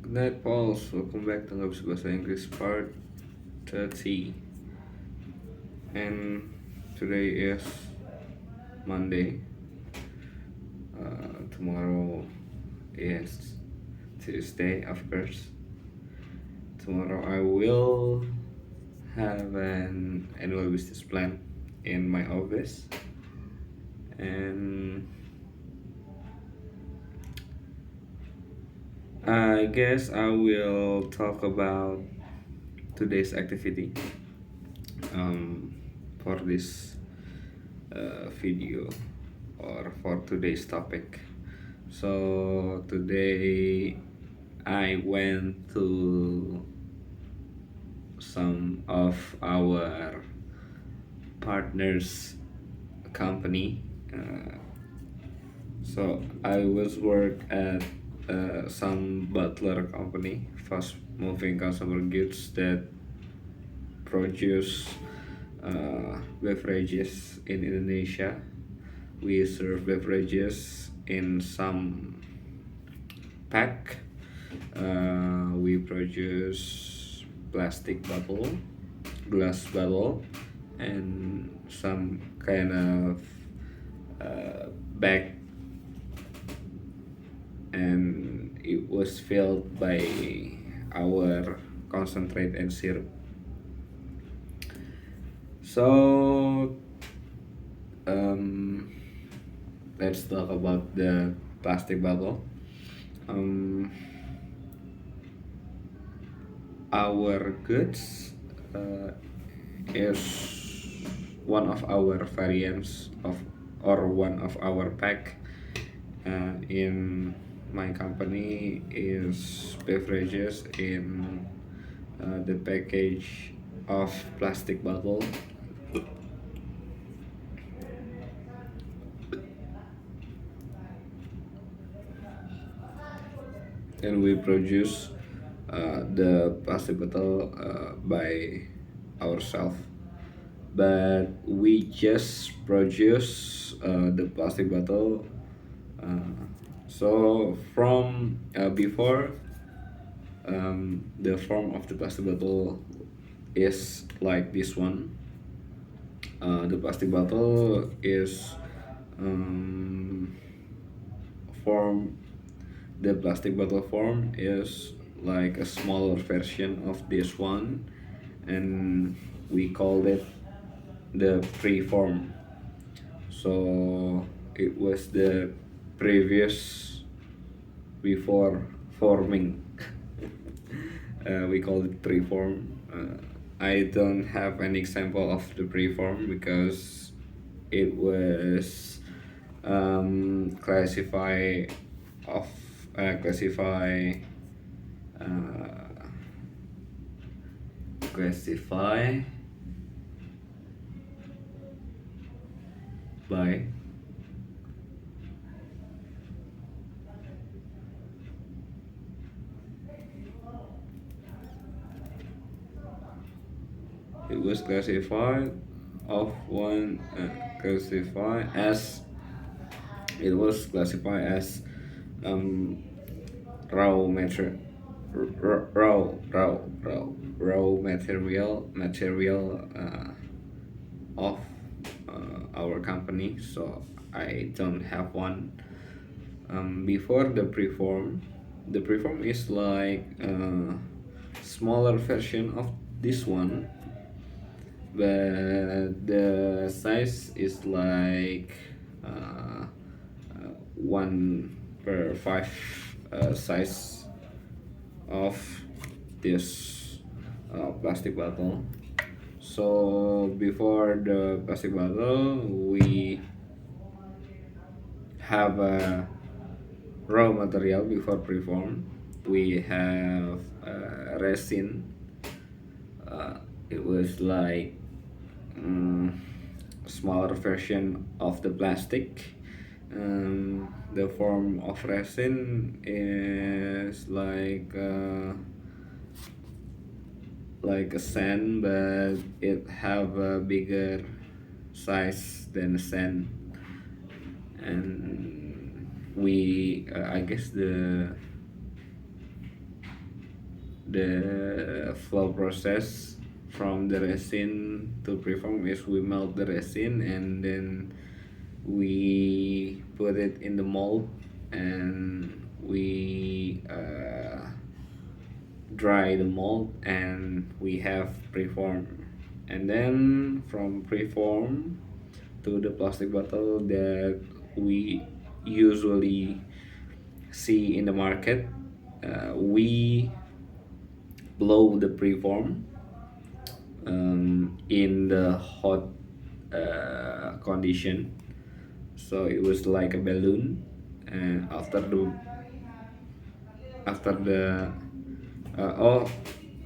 Good night, Pauls. Welcome back to Gabisa Bahasa Inggris Part 30. And today is Monday. Tomorrow is Tuesday, of course. Tomorrow I will have an annual business plan in my office. And I guess I will talk about today's activity for this video or for today's topic. So today I went to some of our partners company. So I was work at some butler company, fast moving consumer goods that produce beverages in Indonesia. We serve beverages in some pack. We produce plastic bottle, glass bottle, and some kind of bag, and it was filled by our concentrate and syrup. So let's talk about the plastic bottle. Our goods is one of our variants of or one of our pack in my company is beverages in the package of plastic bottle. And we produce the plastic bottle by ourselves, but we just produce the plastic bottle. So from before, the form of the plastic bottle is like this one. The plastic bottle is form the plastic bottle form is like a smaller version of this one, and we called it the pre-form. So it was the previous before forming. We call it pre-form. I don't have an example of the pre-form because it was classify of classify classify by it was classified of one classified as it was classified as raw material raw material of our company. So I don't have one. Before the preform is like a smaller version of this one, but the size is like 1/5 size of this plastic bottle. So before the plastic bottle, we have a raw material before preform. We have resin. It was like smaller version of the plastic. The form of resin is like a sand, but it have a bigger size than a sand. And we I guess the flow process from the resin to preform is we melt the resin and then we put it in the mold and we dry the mold and we have preform, and then from preform to the plastic bottle that we usually see in the market, we blow the preform in the hot condition, so it was like a balloon. And after the oh,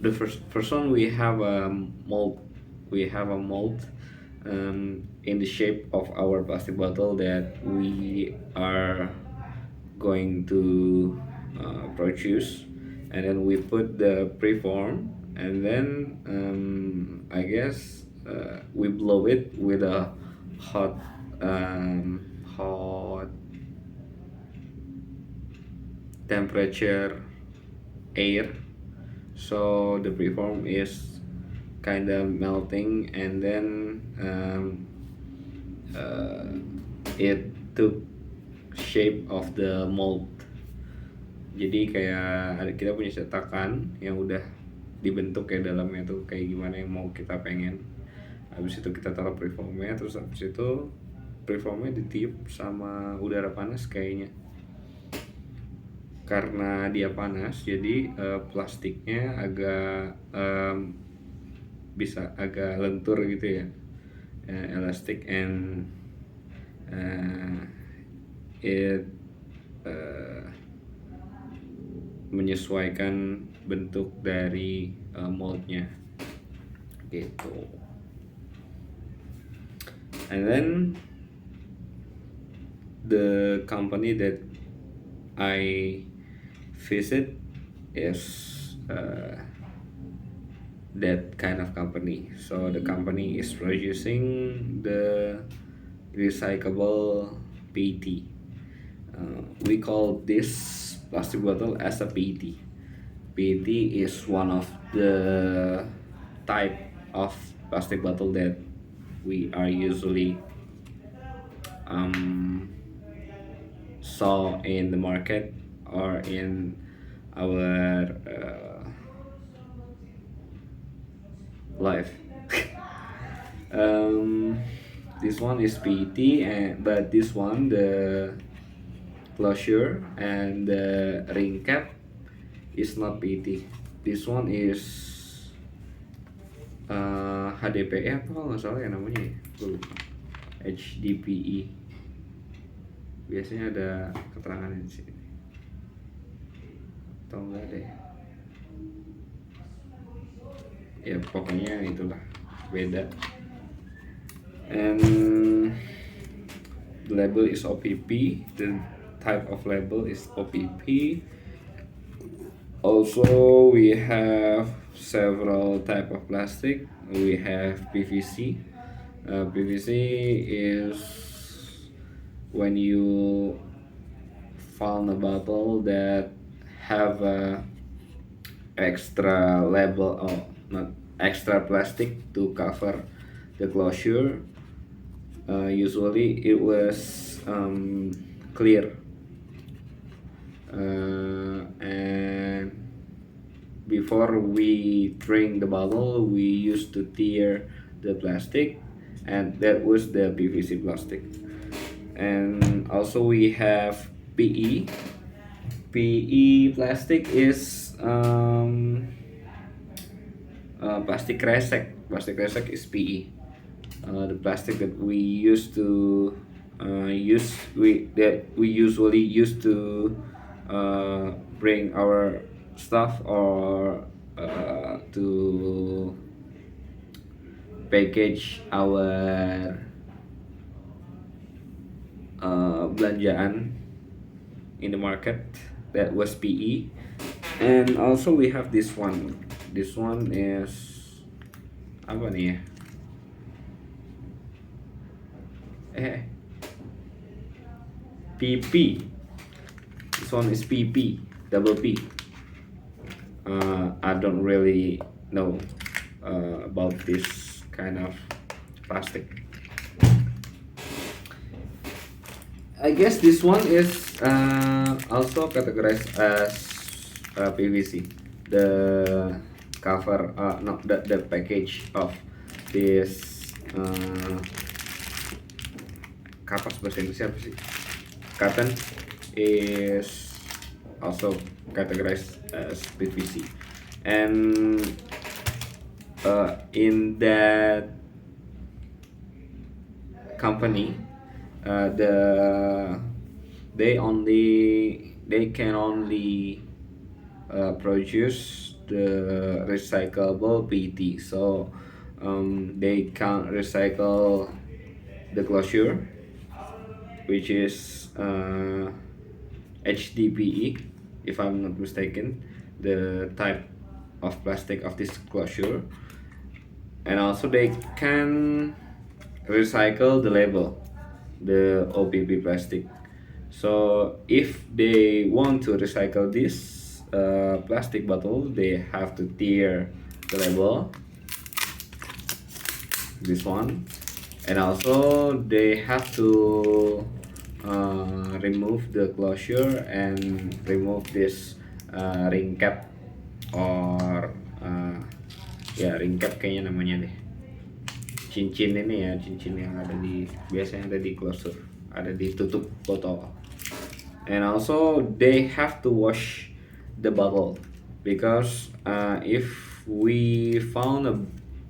the first one we have a mold. We have a mold in the shape of our plastic bottle that we are going to produce, and then we put the preform, and then I guess we blow it with a hot hot temperature air, so the preform is kind of melting, and then it took shape of the mold. Jadi kayak kita punya cetakan yang udah dibentuk kayak dalamnya tuh kayak gimana yang mau kita pengen. Habis itu kita taruh preformnya, terus habis itu preformnya ditiup sama udara panas kayaknya. Karena dia panas, jadi plastiknya agak bisa agak lentur gitu ya, elastic, and it menyesuaikan bentuk dari moldnya gitu. And then the company that I visit is that kind of company. So the company is producing the recyclable PET. We call this plastic bottle as a PET. PET is one of the type of plastic bottle that we are usually saw in the market or in our life. This one is PET, but this one, the closure and the ring cap is not PET. This one is HDPE apa kalau nggak salah ya namanya ya, HDPE. Biasanya ada keterangannya di sini. Atau enggak deh. Ya pokoknya itulah, beda. And the label is OPP. The type of label is OPP. Also, we have several type of plastic. We have PVC. PVC is when you found a bottle that have a extra label, or not extra plastic to cover the closure. Usually it was clear, and before we drink the bottle we used to tear the plastic, and that was the PVC plastic. And also we have PE. PE plastic is plastic kresek. Plastic kresek is PE. The plastic that we used to we usually used to bring our stuff or to package our belanjaan in the market. That was PE. And also we have this one. This one is apa nih ya? PP. This one is PP, double P. I don't really know about this kind of plastic. I guess this one is also categorized as PVC. The cover, no, the package of this kapas bahasa Inggrisnya apa sih? Cotton is also categorized as PVC, and in that company, they can only produce the recyclable PET, so they can't recycle the closure, which is HDPE, if I'm not mistaken, the type of plastic of this closure, and also they can recycle the label, the OPP plastic. So if they want to recycle this plastic bottle, they have to tear the label, this one, and also they have to remove the closure and remove this ring cap, or ya ring cap kayaknya namanya deh, cincin ini ya, cincin yang ada di biasanya ada di closure, ada di tutup botol. And also they have to wash the bottle, because if we found a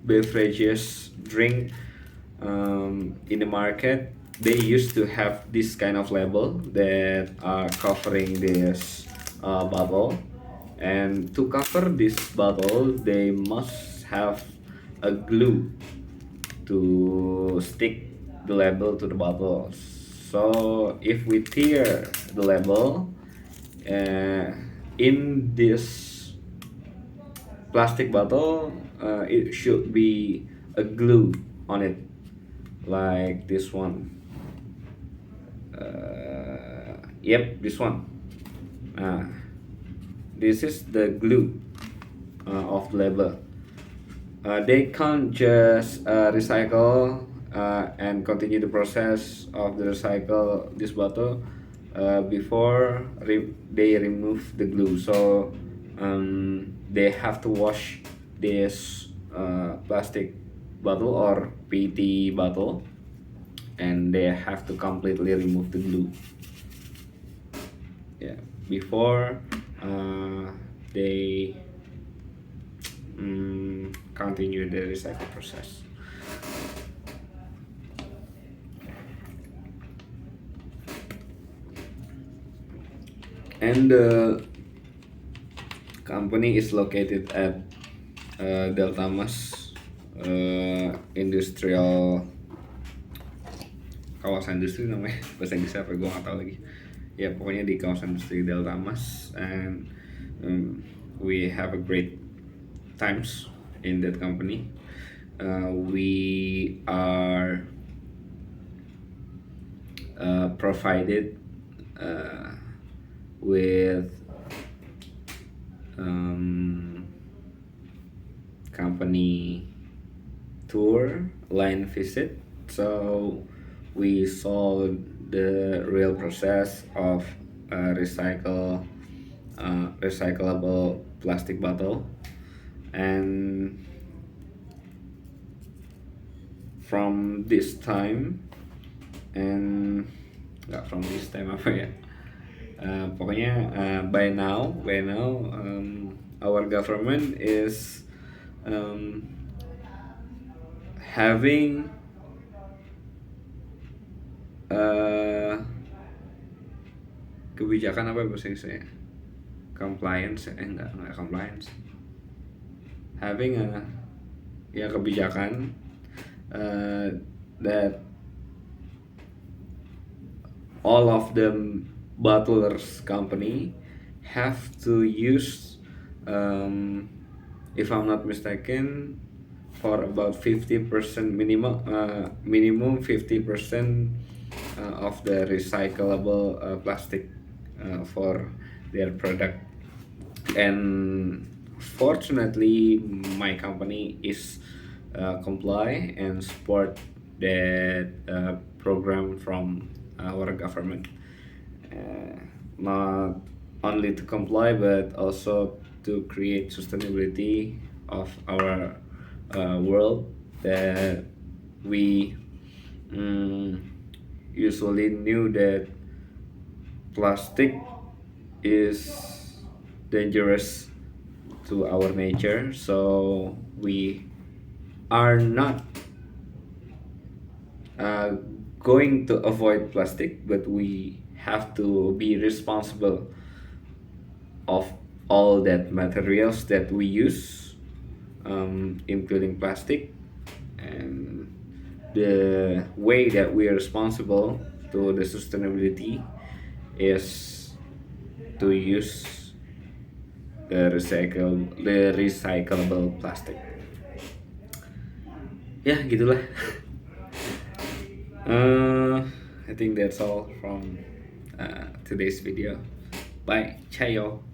beverages drink in the market, they used to have this kind of label that are covering this bottle, and to cover this bottle they must have a glue to stick the label to the bottle. So if we tear the label in this plastic bottle, it should be a glue on it, like this one. Yep, this one. This is the glue of the label. They can't just recycle and continue the process of the recycle this bottle before they remove the glue. So they have to wash this plastic bottle or PET bottle, and they have to completely remove the glue, yeah, before they continue the recycle process. And the company is located at Delta Mas industrial, kawasan industri namanya, bahasa Inggrisnya apa gue nggak tahu lagi ya, pokoknya di kawasan industri Delta Mas. And we have a great times in that company. We are provided with company tour, line visit, so we saw the real process of recyclable plastic bottle. And from this time, and nggak from this time apa ya, pokoknya by now our government is having kebijakan apa bahasa Inggrisnya, compliance, enggak compliance, having a kebijakan that all of the bottlers company have to use, if I'm not mistaken, for about 50% minimum 50% of the recyclable plastic for their product. And fortunately, my company is comply and support that program from our government. Not only to comply but also to create sustainability of our world that we mm, usually knew that plastic is dangerous to our nature, so we are not uh, going to avoid plastic, but we have to be responsible of all that materials that we use, including plastic, and the way that we are responsible to the sustainability is to use the recyclable plastic. Ya gitulah. uh, I think that's all from today's video. Bye, ciao.